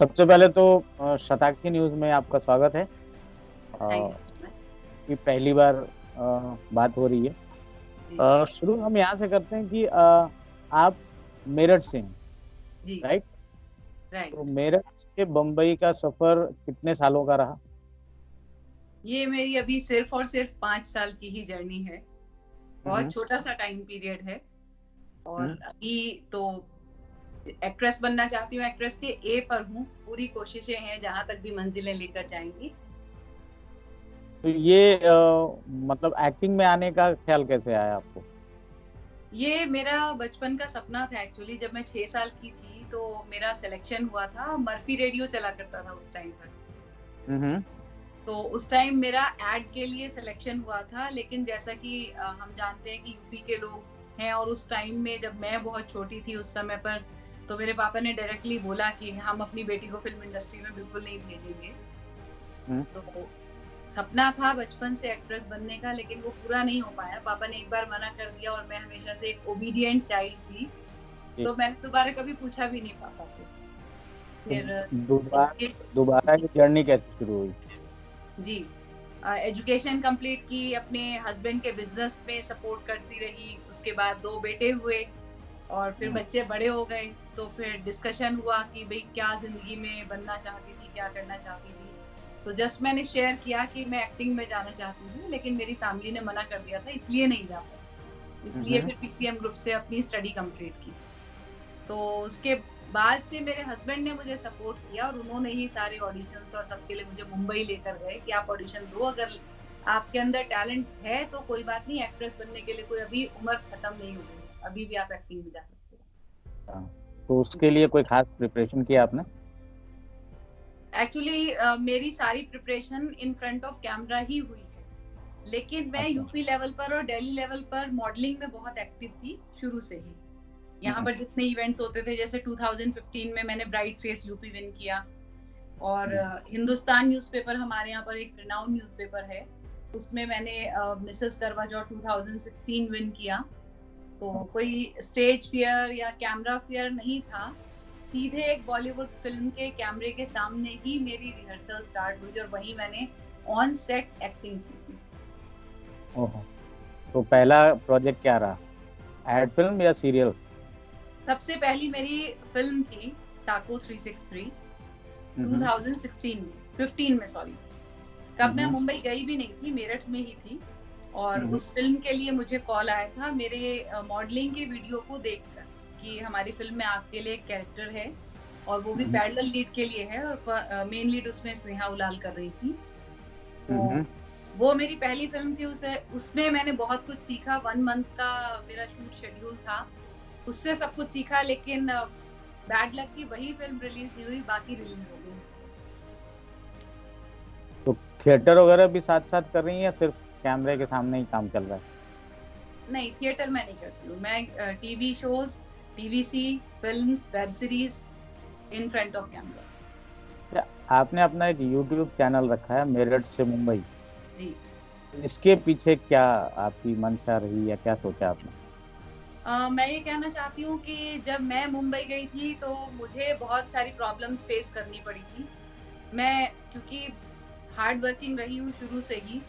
सबसे पहले तो शताक्षी न्यूज में आपका स्वागत है। Thank a, you. कि पहली बार बात हो रही है। जी शुरू हम यहाँ से करते हैं कि आप मेरठ से हैं, जी। राइट? तो राइट। मेरठ से बम्बई का सफर कितने सालों का रहा? ये मेरी अभी सिर्फ और सिर्फ 5 साल की ही जर्नी है। बहुत हम्म। छोटा सा टाइम पीरियड है। और हम्म। अभी तो एक्ट्रेस बनना चाहती हूँ, एक्ट्रेस के ए पर हूँ। पूरी कोशिशें हैं, जहां तक भी मंजिलें लेकर जाएंगी। तो ये मतलब एक्टिंग में आने का ख्याल कैसे आया आपको? ये मेरा बचपन का सपना था एक्चुअली। जब मैं 6 साल की थी तो मेरा सिलेक्शन हुआ था। मर्फी रेडियो चला करता था उस टाइम पर। हम्म। तो उस टाइम मेरा एड के लिए सिलेक्शन हुआ था, लेकिन जैसा कि हम जानते हैं कि यूपी के लोग हैं, और उस टाइम में जब मैं बहुत छोटी थी उस समय पर, तो मेरे पापा ने डायरेक्टली बोला कि हम अपनी बेटी को फिल्म इंडस्ट्री में बिल्कुल नहीं भेजेंगे। हम्म। तो सपना था बचपन से एक्ट्रेस बनने का, लेकिन वो पूरा नहीं हो पाया। पापा ने एक बार मना कर दिया, और मैं हमेशा से एक ओबीडियंट चाइल्ड थी। जी। तो मैंने दोबारा कभी पूछा भी नहीं पापा से। तो फिर दोबारा एजुकेशन। दोबारा ये जर्नी कैसे शुरू हुई? जी। एजुकेशन कंप्लीट की, अपने हस्बैंड के बिजनेस में सपोर्ट करती रही। उसके बाद 2 बेटे हुए, और फिर हम्म। बच्चे बड़े हो गए। तो फिर डिस्कशन हुआ कि भाई क्या जिंदगी में बनना चाहती थी, क्या करना चाहती थी। तो जस्ट मैंने शेयर किया कि मैं एक्टिंग में जाना चाहती हूँ, लेकिन मेरी फैमिली ने मना कर दिया था, इसलिए नहीं जा पाई। इसलिए हम्म। फिर पीसीएम ग्रुप से अपनी स्टडी कंप्लीट की। तो उसके बाद से मेरे हस्बैंड ने मुझे सपोर्ट किया, और उन्होंने ही सारे ऑडिशंस और सबके लिए मुझे मुंबई लेकर गए कि आप ऑडिशन दो, अगर आपके अंदर टैलेंट है तो कोई बात नहीं, एक्ट्रेस बनने के लिए कोई अभी उम्र खत्म नहीं हो गई, अभी भी आप एक्टिंग में जा सकते हाँ। तो उसके लिए कोई खास प्रिपरेशन किया आपने? हो। एक्चुअली मेरी सारी preparation in front of camera ही हुई है, लेकिन मैं अच्छा। यूपी लेवल पर और दिल्ली लेवल पर मॉडलिंग में बहुत एक्टिव थी शुरू से ही। यहाँ हम्म। पर जितने इवेंट्स होते थे, जैसे 2015 में मैंने ब्राइट फेस यूपी विन किया। और हम्म। हिंदुस्तान न्यूज़पेपर हमारे यहाँ पर एक रिनाउंड न्यूज़पेपर है, उसमें मैंने मिसेस करवा चौथ 2016 विन किया। तो कोई स्टेज फियर या कैमरा फियर नहीं था। सीधे एक बॉलीवुड फिल्म के कैमरे के सामने ही मेरी रिहर्सल स्टार्ट हुई, और वहीं मैंने ऑन सेट एक्टिंग सीखी। ओहो। तो पहला प्रोजेक्ट क्या रहा? एड फिल्म या सीरियल? सबसे पहली मेरी फिल्म थी साको 363, हम्म। 2016 में, 15 में सॉरी। तब मैं हम्म। मुंबई गई भी नहीं थी, मेरठ में ही थी। और हम्म। उस फिल्म के लिए मुझे कॉल आया था मेरे मॉडलिंग के वीडियो को देखकर, कि हमारी फिल्म में आपके लिए एक कैरेक्टर है, और वो भी हम्म। पैरेलल लीड के लिए है, और मेन लीड उसमें स्नेहा उलाल कर रही थी। तो हम्म। वो मेरी पहली फिल्म थी। उसे उसमें मैंने बहुत कुछ सीखा। 1 मंथ का मेरा शूट शेड्यूल था, उससे सब कुछ सीखा। लेकिन बैड लक की वही फिल्म रिलीज नहीं हुई, बाकी रिलीज हो गई। तो थिएटर वगैरह भी साथ साथ कर रही हैं या सिर्फ कैमरे के सामने ही काम चल रहा है? नहीं, थिएटर मैं नहीं करती हूँ। मैं TV shows, TVC, films, web series, in front of camera. क्या आपने अपना एक यूट्यूब चैनल रखा है मेरठ से मुंबई? जी। इसके पीछे क्या आपकी मंशा रही या क्या सोचा आपने? मैं ये कहना चाहती हूँ कि जब मैं मुंबई गई थी तो मुझे बहुत सारी प्रॉब्लम्स फेस करनी पड़ी थी। मैं क्योंकि हार्ड वर्किंग रही हूँ शुरू से ही,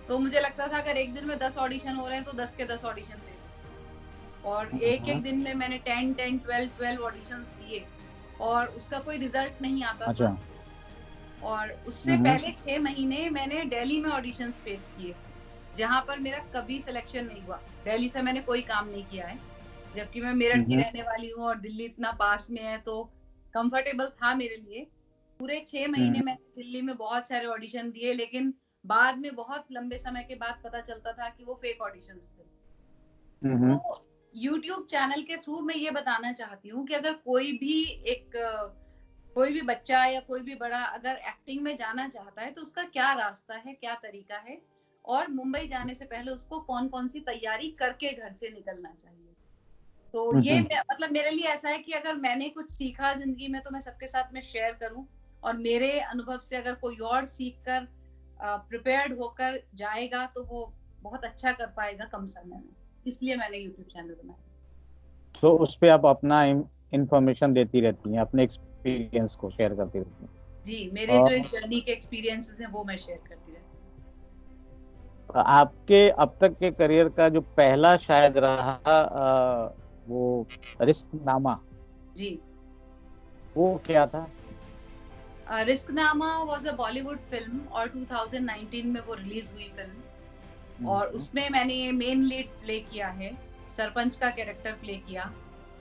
तो मुझे लगता था अगर एक दिन में 10 ऑडिशन हो रहे हैं तो 10 के 10 ऑडिशन दे दो। और एक हम्म। एक दिन में मैंने 10 10 12 12 ऑडिशंस दिए, और उसका कोई रिजल्ट नहीं आता था। अच्छा। और उससे हम्म। पहले 6 महीने मैंने दिल्ली में ऑडिशंस फेस किए, जहाँ पर मेरा कभी सिलेक्शन नहीं हुआ। दिल्ली से मैंने कोई काम नहीं किया है, जबकि मैं मेरठ की हम्म। रहने वाली हूँ, और दिल्ली इतना पास में है, तो कंफर्टेबल था मेरे लिए। पूरे 6 महीने हम्म। मैंने दिल्ली में बहुत सारे ऑडिशन दिए, लेकिन बाद में बहुत लंबे समय के बाद पता चलता था कि वो फेक ऑडिशंस थे। हम्म। तो यूट्यूब चैनल के थ्रू मैं ये बताना चाहती हूँ कि अगर कोई भी एक कोई भी बच्चा या कोई भी बड़ा अगर एक्टिंग में जाना चाहता है, तो उसका क्या रास्ता है, क्या तरीका है, और मुंबई जाने से पहले उसको कौन कौन सी तैयारी करके घर से निकलना चाहिए। तो ये हम्म। मतलब मेरे लिए ऐसा है कि अगर मैंने कुछ सीखा जिंदगी में तो मैं सबके साथ में शेयर करूं, और मेरे अनुभव से अगर कोई और सीख कर प्रिपेयर्ड होकर जाएगा तो वो बहुत अच्छा कर पाएगा कम समय में। इसलिए मैंने यूट्यूब चैनल बनाया। तो उस पे आप अपना इंफॉर्मेशन देती रहती हैं, अपने एक्सपीरियंस को शेयर करती रहती हैं। जी, मेरे जो और इस जर्नी के एक्सपीरियंसेस हैं वो मैं शेयर करती रहती आपके अब तक के करियर का जो पहला शायद रहा वो रिस्कनामा, हूँ। जी, वो क्या था? रिस्कनामा वाज अ बॉलीवुड फिल्म और 2019 में वो रिलीज हुई फिल्म, और हम्म, उसमें मैंने मेन लीड प्ले किया है, सरपंच का कैरेक्टर प्ले किया।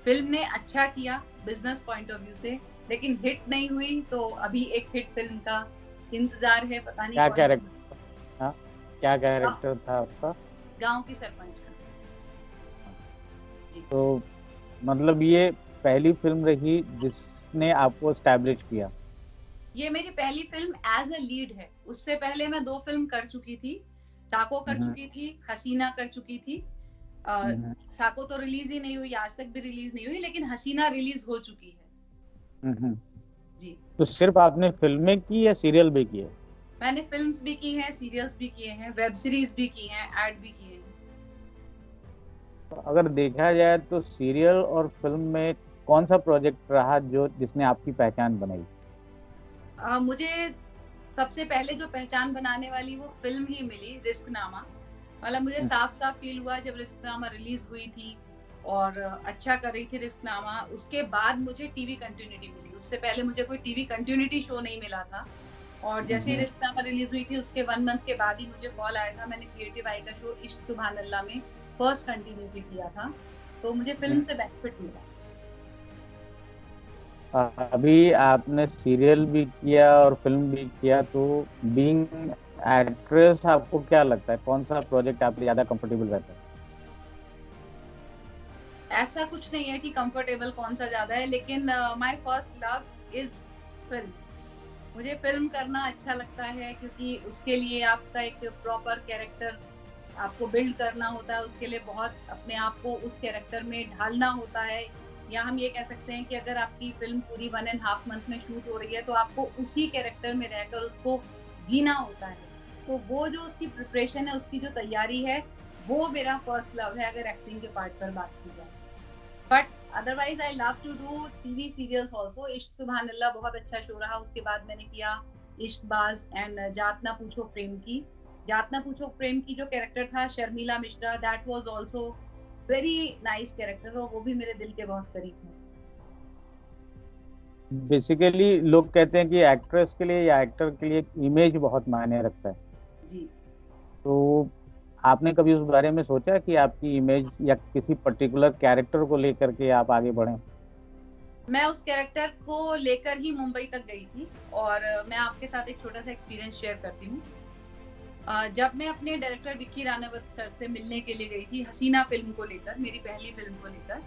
फिल्म ने अच्छा किया बिजनेस पॉइंट ऑफ व्यू से, लेकिन हिट नहीं हुई, तो अभी एक हिट फिल्म का इंतजार है, पता नहीं क्या कौन सी। कैरेक्टर था? क्या कैरेक्टर था आपका? गांव की सरपंच का। जी, तो मतलब ये पहली फिल्म रही जिसने आपको स्टैब्लिश किया? ये मेरी पहली फिल्म एज अ लीड है। उससे पहले मैं 2 फिल्म कर चुकी थी। साको कर हम्म, चुकी थी, हसीना कर चुकी थी। अ, हम्म, साको तो रिलीज ही नहीं हुई, आज तक भी रिलीज नहीं हुई, लेकिन हसीना रिलीज हो चुकी है। हम्म। जी, तो सिर्फ आपने फिल्में की या सीरियल भी किए? मैंने फिल्म्स भी की हैं, सीरियल्स भी किए हैं, वेब सीरीज भी की हैं, ऐड भी किए हैं। तो अगर देखा जाए तो सीरियल और फिल्म में कौन सा प्रोजेक्ट रहा जो जिसने आपकी पहचान बनाई? मुझे सबसे पहले जो पहचान बनाने वाली वो फिल्म ही मिली, रिस्कनामा। मतलब मुझे हम्म, साफ-साफ फ़ील हुआ जब रिस्कनामा रिलीज़ हुई थी और अच्छा कर रही थी रिस्कनामा। उसके बाद मुझे टीवी कंटिन्यूटी मिली। उससे पहले मुझे कोई टीवी कंटिन्यूटी शो नहीं मिला था, और जैसे ही हम्म, रिस्कनामा रिलीज़ हुई थी उसके 1 मंथ के बाद ही मुझे कॉल आया था। मैंने क्रिएटिव आई का शो इश्क सुभान अल्लाह में फर्स्ट कंटिन्यूटी किया था, तो मुझे हम्म। फ़िल्म से बेनिफिट मिला। अभी आपने सीरियल भी किया और फिल्म भी किया, तो बीइंग एक्ट्रेस आपको क्या लगता है कौन सा प्रोजेक्ट आपके लिए ज्यादा कंफर्टेबल रहता है? ऐसा कुछ नहीं है कि कंफर्टेबल कौन-सा ज़्यादा है, लेकिन my first love is film. मुझे फ़िल्म करना अच्छा लगता है, क्योंकि उसके लिए आपका एक प्रॉपर कैरेक्टर आपको बिल्ड करना होता है, उसके लिए बहुत अपने आप को उस कैरेक्टर में ढालना होता है। या हम ये कह सकते हैं कि अगर आपकी फ़िल्म पूरी 1 एंड हाफ मंथ में शूट हो रही है, तो आपको उसी कैरेक्टर में रहकर उसको जीना होता है। तो वो जो उसकी प्रिपरेशन है, उसकी जो तैयारी है, वो मेरा फर्स्ट लव है, अगर एक्टिंग के पार्ट पर बात की जाए। But otherwise I love to do TV serials also. इश्क सुबहान अल्लाह बहुत अच्छा शो रहा, उसके बाद मैंने किया इश्कबाज एंड जात ना पूछो प्रेम की। जात ना पूछो प्रेम की जो कैरेक्टर था Sharmila Mishra, that was also very nice character, और वो भी मेरे दिल के बहुत करीब है। बेसिकली लोग कहते हैं कि एक्ट्रेस के लिए या एक्टर के लिए इमेज बहुत मायने रखता है। जी, तो आपने कभी उस बारे में सोचा कि आपकी इमेज या किसी पर्टिकुलर कैरेक्टर को लेकर के आप आगे बढ़ें? मैं उस कैरेक्टर को लेकर ही मुंबई तक गई थी, और मैं आपके साथ एक छोटा सा एक्सपीरियंस शेयर करती हूँ। जब मैं अपने डायरेक्टर विक्की रानावत सर से मिलने के लिए गई थी हसीना फिल्म को लेकर, मेरी पहली फिल्म को लेकर,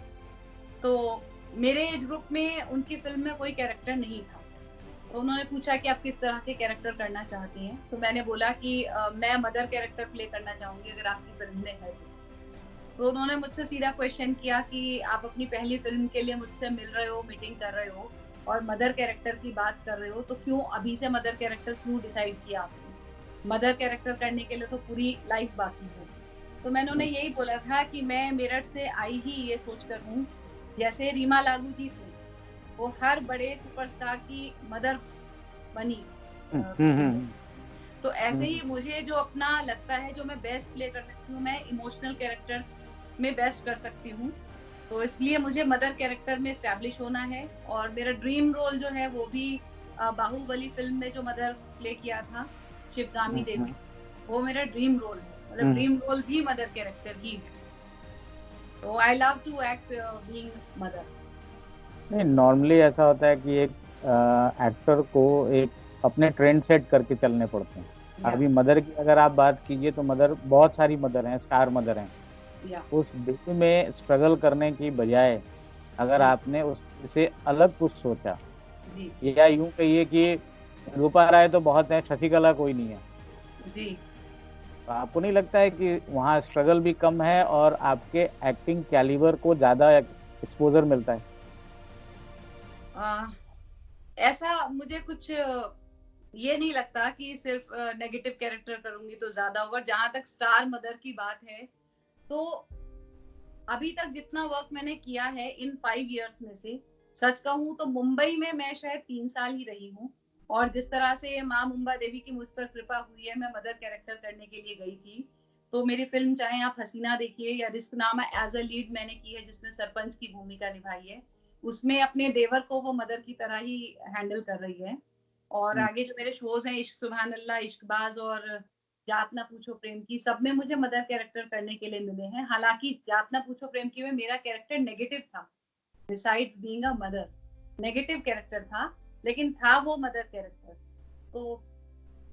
तो मेरे एज ग्रुप में उनकी फ़िल्म में कोई कैरेक्टर नहीं था। तो उन्होंने पूछा कि आप किस तरह के कैरेक्टर करना चाहती हैं? तो मैंने बोला कि मैं मदर कैरेक्टर प्ले करना चाहूँगी अगर आपकी फ़िल्म में है तो। तो उन्होंने मुझसे सीधा क्वेश्चन किया कि आप अपनी पहली फ़िल्म के लिए मुझसे मिल रहे हो, मीटिंग कर रहे हो और मदर कैरेक्टर की बात कर रहे हो, तो क्यों अभी से मदर कैरेक्टर क्यों डिसाइड किया आपने? मदर कैरेक्टर करने के लिए तो पूरी लाइफ़ बाकी है। तो मैंने उन्हें यही बोला था कि मैं मेरठ से आई ही ये सोचकर हूँ, जैसे रीमा लागू जी थी, वो हर बड़े सुपरस्टार की मदर बनी हम्म, फ़िल्म हम्म, में। तो ऐसे हम्म, ही मुझे जो अपना लगता है जो मैं बेस्ट प्ले कर सकती हूँ, मैं इमोशनल कैरेक्टर्स में बेस्ट कर सकती हूँ। तो इसलिए मुझे मदर कैरेक्टर में एस्टैब्लिश होना है, और मेरा ड्रीम रोल जो है वो भी बाहुबली फ़िल्म में जो मदर प्ले किया था, शिवगामी हम्म, देवी, वो मेरा ड्रीम रोल है। मतलब हम्म। ड्रीम रोल भी मदर कैरेक्टर ही है। तो I love to act being mother. नहीं, नॉर्मली ऐसा होता है कि एक एक्टर को एक अपने ट्रेंड सेट करके चलने पड़ते हैं। या अभी मदर की अगर आप बात कीजिए तो मदर बहुत सारी मदर हैं, स्टार मदर हैं। या उस वे में स्ट्रगल करने की बजाय अगर जी, आपने उससे अलग कुछ सोचा, जी, या यूं कहिए कि रूपा राय तो बहुत है, शशिकला कोई नहीं है, जी। तो आपको नहीं लगता है कि वहाँ स्ट्रगल भी कम है और आपके एक्टिंग कैलिबर को ज्यादा एक्सपोजर मिलता है? अ, ऐसा मुझे कुछ ये नहीं लगता कि सिर्फ नेगेटिव कैरेक्टर करूँगी तो ज़्यादा होगा। जहाँ तक स्टार मदर की बात है, तो अभी तक जितना वर्क मैंने किया है इन 5 इयर्स में से, सच कहूँ तो मुंबई में मैं शायद 3 साल ही रही हूँ, और जिस तरह से माँ मुंबा देवी की मुझ पर कृपा हुई है, मैं मदर कैरेक्टर करने के लिए गई थी। तो मेरी फ़िल्म चाहे आप हसीना देखिए या रिश्तनामा एज़ अ लीड मैंने की है जिसमें सरपंच की भूमिका निभाई है। उसमें अपने देवर को वो मदर की तरह ही हैंडल कर रही है। और हुँ। आगे जो मेरे शोज़ हैं इश्क सुभान अल्लाह, इश्कबाज़ और जात ना पूछो प्रेम की, सब में मुझे मदर कैरेक्टर करने के लिए मिले हैं। हालाँकि जात ना पूछो प्रेम की में मेरा कैरेक्टर नेगेटिव था। Besides being a mother, negative character था, लेकिन था वो मदर कैरेक्टर। तो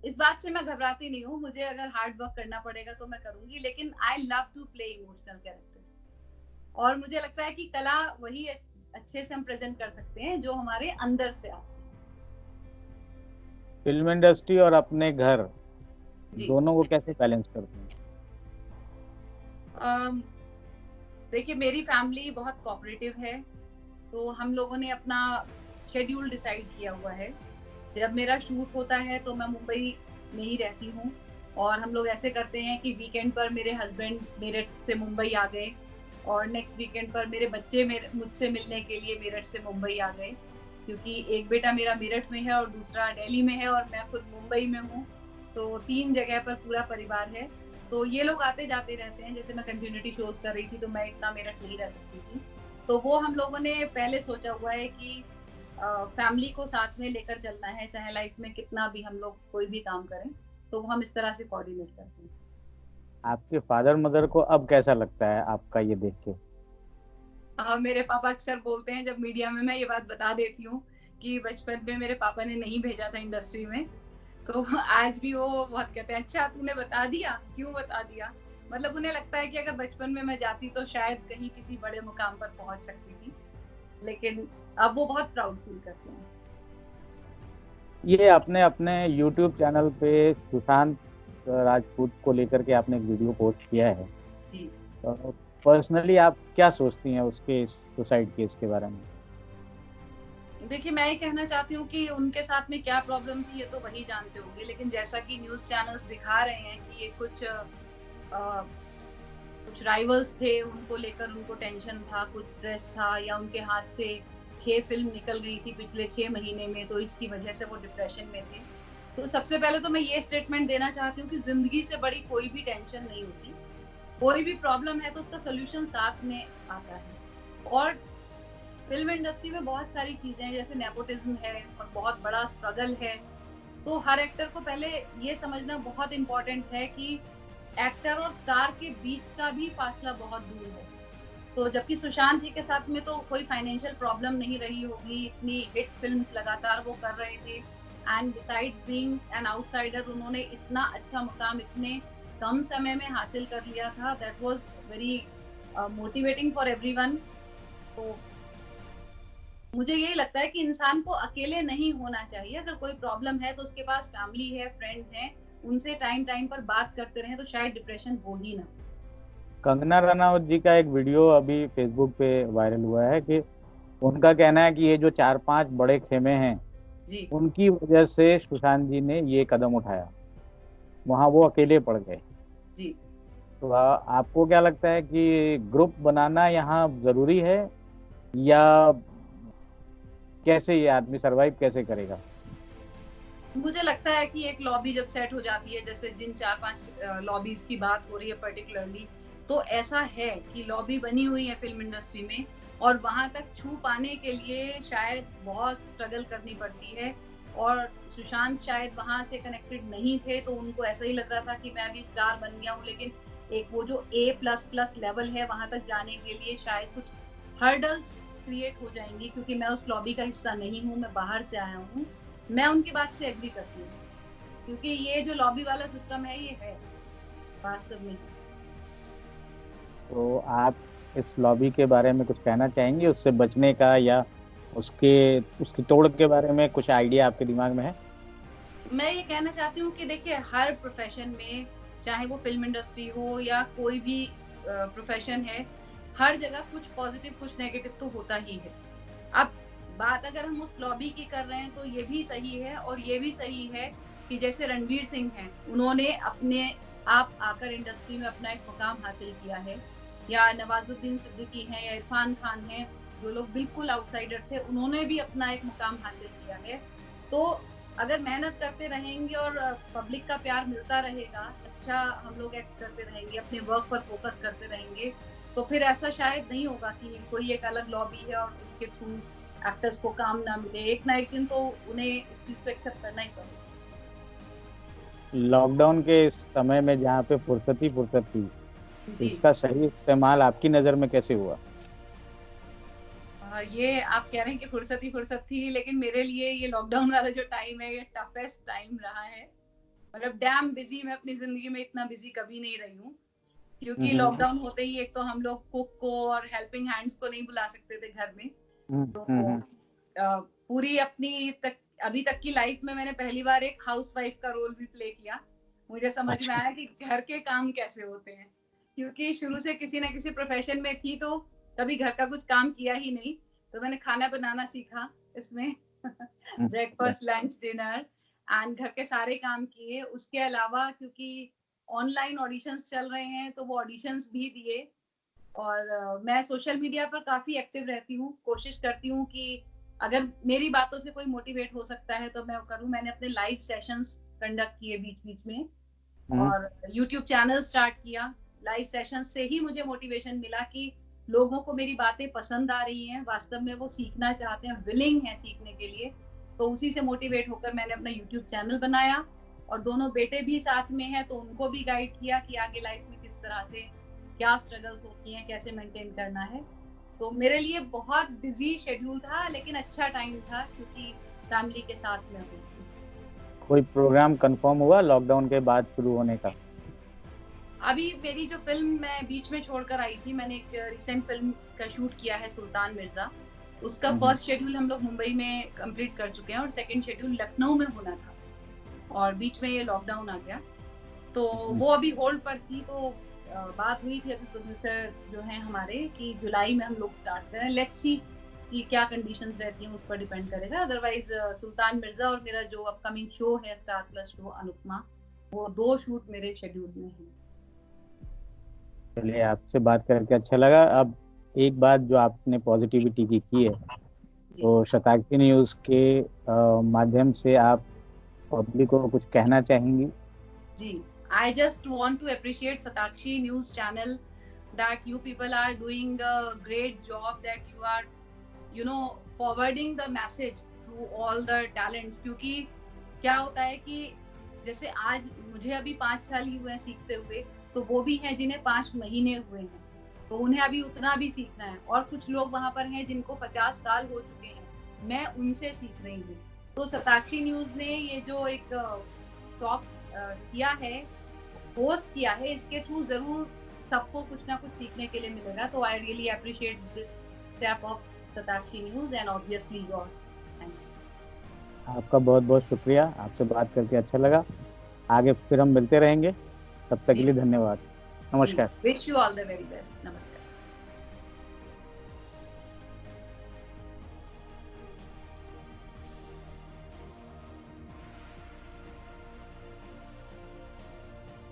इस बात से मैं घबराती नहीं हूँ, मुझे अगर हार्ड वर्क करना पड़ेगा तो मैं करूँगी, लेकिन I love to play emotional character. और मुझे लगता है कि कला वही अच्छे से हम प्रेज़ेंट कर सकते हैं जो हमारे अंदर से आती फ़िल्म इंडस्ट्री और अपने घर, है। जी। दोनों को कैसे बैलेंस करते हैं? अम, देखिए मेरी फैमिली बहुत कोऑपरेटिव है, तो हम लोगों ने अपना शेड्यूल डिसाइड किया हुआ है। जब मेरा शूट होता है तो मैं मुंबई में ही रहती हूँ, और हम लोग ऐसे करते हैं कि वीकेंड पर मेरे हस्बैंड मेरठ से मुंबई आ गए, और नेक्स्ट वीकेंड पर मेरे बच्चे मेरे मुझसे मिलने के लिए मेरठ से मुंबई आ गए, क्योंकि एक बेटा मेरा मेरठ में है और दूसरा दिल्ली में है और मैं खुद मुंबई में हूँ। तो 3 जगह पर पूरा परिवार है। तो ये लोग आते-जाते रहते हैं। जैसे मैं कंटिन्यूटी शोज़ कर रही थी तो मैं इतना मेरठ नहीं रह सकती थी। तो वो हम लोगों ने पहले सोचा हुआ है कि फैमिली को साथ में लेकर चलना है, चाहे लाइफ में कितना भी हम लोग कोई भी काम करें, तो वो हम इस तरह से कोऑर्डिनेट करते हैं। आपके फादर-मदर को अब कैसा लगता है आपका ये देख के? मेरे पापा अक्सर बोलते हैं, जब मीडिया में मैं ये बात बता देती हूँ कि बचपन में मेरे पापा ने नहीं भेजा था इंडस्ट्री में, तो आज भी वो बहुत कहते हैं, "अच्छा तूने बता दिया? क्यों बता दिया?" मतलब उन्हें लगता है कि अगर बचपन में मैं जाती तो शायद कहीं किसी बड़े मुकाम पर पहुँच सकती थी। लेकिन अब वो बहुत प्राउड फील करते हैं। ये आपने अपने यूट्यूब चैनल पे सुशांत राजपूत को लेकर के आपने एक वीडियो पोस्ट किया है। जी। पर्सनली आप क्या सोचती हैं उसके इस सुसाइड केस के बारे में? देखिए, मैं ये कहना चाहती हूँ कि उनके साथ में क्या प्रॉब्लम थी ये तो वही जानते होंगे, लेकिन जैसा कि न्यूज़ चैनल्स दिखा रहे हैं कि ये कुछ राइवल्स थे, उनको लेकर उनको टेंशन था, कुछ स्ट्रेस था, या उनके हाथ से 6 फ़िल्म निकल गई थी पिछले 6 महीने में, तो इसकी वजह से वो डिप्रेशन में थे। तो सबसे पहले तो मैं ये स्टेटमेंट देना चाहती हूँ कि ज़िंदगी से बड़ी कोई भी टेंशन नहीं होती। कोई भी प्रॉब्लम है तो उसका सॉल्यूशन साथ में आता है। और फ़िल्म इंडस्ट्री में बहुत सारी चीज़ें हैं, जैसे नेपोटिज़्म है और बहुत बड़ा स्ट्रगल है। तो हर एक्टर को पहले ये समझना बहुत इम्पोर्टेंट है कि एक्टर और स्टार के बीच का भी फासला बहुत दूर है। तो जबकि सुशांत जी के साथ में तो कोई फाइनेंशियल प्रॉब्लम नहीं रही होगी, इतनी हिट फ़िल्म्स लगातार वो कर रहे थे, and besides being an outsider उन्होंने इतना अच्छा मुकाम इतने कम समय में हासिल कर लिया था, that was very motivating for everyone. तो मुझे यही लगता है कि इंसान को अकेले नहीं होना चाहिए। अगर कोई प्रॉब्लम है तो उसके पास फैमिली है, फ्रेंड्स हैं, उनसे टाइम टाइम पर बात करते रहें तो शायद डिप्रेशन हो ही ना। कंगना रनावत जी का एक वीडियो अभी फ़ेसबुक पे वायरल हुआ है कि उनका कहना है कि ये जो 4-5 बड़े ख़ेमे हैं, जी। उनकी वजह से सुशांत जी ने ये कदम उठाया। वहाँ वो अकेले पड़ गए। जी। तो आपको क्या लगता है कि ग्रुप बनाना यहाँ ज़रूरी है या कैसे ये आदमी सर्वाइव कैसे करेगा? मुझे लगता है कि एक लॉबी जब सेट हो जाती है, जैसे जिन 4-5 लॉबीज़ की बात हो रही है पर्टिकुलरली, तो ऐसा है कि लॉबी बनी हुई है फ़िल्म इंडस्ट्री में, और वहाँ तक छू पाने के लिए शायद बहुत स्ट्रगल करनी पड़ती है। और सुशांत शायद वहाँ से कनेक्टेड नहीं थे, तो उनको ऐसा ही लग रहा था कि मैं अभी स्टार बन गया हूँ, लेकिन एक वो जो A++ लेवल है, वहाँ तक जाने के लिए शायद कुछ हर्डल्स क्रिएट हो जाएँगी, क्योंकि मैं उस लॉबी का हिस्सा नहीं हूँ, मैं बाहर से आया हूँ। मैं उनकी बात से एग्री करती हूँ, क्योंकि ये जो लॉबी वाला सिस्टम है, ये है, वास्तव में। तो आप इस लॉबी के बारे में कुछ कहना चाहेंगे उससे बचने का या उसके उसकी तोड़ के बारे में कुछ आइडिया आपके दिमाग में है? मैं ये कहना चाहती हूँ कि देखिए, हर प्रोफ़ेशन में, चाहे वो फ़िल्म इंडस्ट्री हो या कोई भी प्रोफ़ेशन है, हर जगह कुछ पॉज़िटिव, कुछ नेगेटिव तो होता ही है। अब बात अगर हम उस लॉबी की कर रहे हैं, तो ये भी सही है, और ये भी सही है कि जैसे रणवीर सिंह हैं, उन्होंने अपने आप आकर इंडस्ट्री में अपना एक मुकाम हासिल किया है, या नवाज़ुद्दीन सिद्दीकी हैं, या इरफ़ान खान हैं, जो लोग बिल्कुल आउटसाइडर थे, उन्होंने भी अपना एक मुकाम हासिल किया है। तो अगर मेहनत करते रहेंगे और पब्लिक का प्यार मिलता रहेगा, अच्छा हम लोग एक्ट करते रहेंगे, अपने वर्क पर फोकस करते रहेंगे, तो फिर ऐसा शायद नहीं होगा कि कोई एक अलग लॉबी है और उसके थ्रू एक्टर्स को काम ना मिले। एक ना एक दिन तो उन्हें इस चीज़ को एक्सेप्ट करना ही पड़ेगा। लॉकडाउन के इस समय में जहाँ पे फुर्सत थी, जी। इसका सही इस्तेमाल आपकी नज़र में कैसे हुआ? ये आप कह रहे हैं कि फुर्सत थी, लेकिन मेरे लिए ये लॉकडाउन वाला जो टाइम है, ये टफेस्ट टाइम रहा है। मतलब डैम बिज़ी, मैं अपनी ज़िंदगी में इतना बिज़ी कभी नहीं रही हूँ। क्योंकि लॉकडाउन होते ही एक तो हम लोग कुक को और हेल्पिंग हैंड्स को नहीं बुला सकते थे घर में। तो पूरी अपनी तक अभी तक की लाइफ में मैंने पहली बार एक हाउसवाइफ का रोल भी प्ले किया। मुझे समझ में आया कि घर के काम कैसे होते हैं, क्योंकि शुरू से किसी न किसी प्रोफेशन में थी, तो कभी घर का कुछ काम किया ही नहीं। तो मैंने खाना बनाना सीखा इसमें ब्रेकफास्ट, लंच, डिनर एंड घर के सारे काम किए। उसके अलावा क्योंकि ऑनलाइन ऑडिशंस चल रहे हैं, तो वो ऑडिशंस भी दिए। और मैं सोशल मीडिया पर काफ़ी एक्टिव रहती हूँ, कोशिश करती हूँ कि अगर मेरी बातों से कोई मोटिवेट हो सकता है तो मैं वो करूँ। मैंने अपने लाइव सेशंस कंडक्ट किए बीच-बीच में और यूट्यूब चैनल स्टार्ट किया। लाइव सेशंस से ही मुझे मोटिवेशन मिला कि लोगों को मेरी बातें पसंद आ रही हैं, वास्तव में वो सीखना चाहते हैं, विलिंग हैं सीखने के लिए। तो उसी से मोटिवेट होकर मैंने अपना यूट्यूब चैनल बनाया और दोनों बेटे भी साथ में हैं, तो उनको भी गाइड किया कि आगे लाइफ में किस तरह से क्या स्ट्रगल्स होती हैं, कैसे मेंटेन करना है। तो मेरे लिए बहुत बिजी शेड्यूल था, लेकिन अच्छा टाइम था क्योंकि फैमिली के साथ में हूँ। कोई प्रोग्राम कंफर्म हुआ लॉकडाउन के बाद शुरू होने का? अभी मेरी जो फ़िल्म मैं बीच में छोड़कर आई थी, मैंने एक रिसेंट फ़िल्म का शूट किया है, सुल्तान मिर्ज़ा। उसका फर्स्ट शेड्यूल हम लोग मुंबई में कंप्लीट कर चुके हैं और सेकंड शेड्यूल लखनऊ में होना था और बीच में ये लॉकडाउन आ गया। तो वो अभी होल्ड पर थी। तो बात हुई थी अभी प्रोड्यूसर जो हैं हमारे कि जुलाई में हम लोग स्टार्ट करें। लेट्स सी कि क्या कंडीशंस रहती हैं, उस पर डिपेंड करेगा। अदरवाइज सुल्तान मिर्ज़ा और मेरा जो अपकमिंग शो है स्टार प्लस शो अनुपमा, वो 2 शूट मेरे शेड्यूल में हैं। चलिए, आपसे बात करके अच्छा लगा। अब एक बात जो आपने पॉजिटिविटी की है, तो शताक्षी न्यूज़ के माध्यम से आप पब्लिक को कुछ कहना चाहेंगी? जी, I just want to appreciate Satakshi News Channel that you people are doing a great job, that you are, you know, forwarding the message through all the talents। क्योंकि क्या होता है कि जैसे आज मुझे अभी 5 साल ही हुए हैं सीखते हुए, तो वो भी हैं जिन्हें 5 महीने हुए हैं, तो उन्हें अभी उतना भी सीखना है। और कुछ लोग वहाँ पर हैं जिनको 50 साल हो चुके हैं, मैं उनसे सीख रही हूँ। तो सताक्षी न्यूज़ ने ये जो एक टॉक किया है, होस्ट किया है, इसके थ्रू ज़रूर सबको कुछ ना कुछ सीखने के लिए मिलेगा। तो I really appreciate this step of Satakshi news and obviously your. Thank you. आपका बहुत बहुत शुक्रिया, आपसे बात करके अच्छा लगा। आगे फिर हम मिलते रहेंगे, तब तक के जी लिए धन्यवाद। जी, नमस्कार। Wish you all the very best. नमस्कार।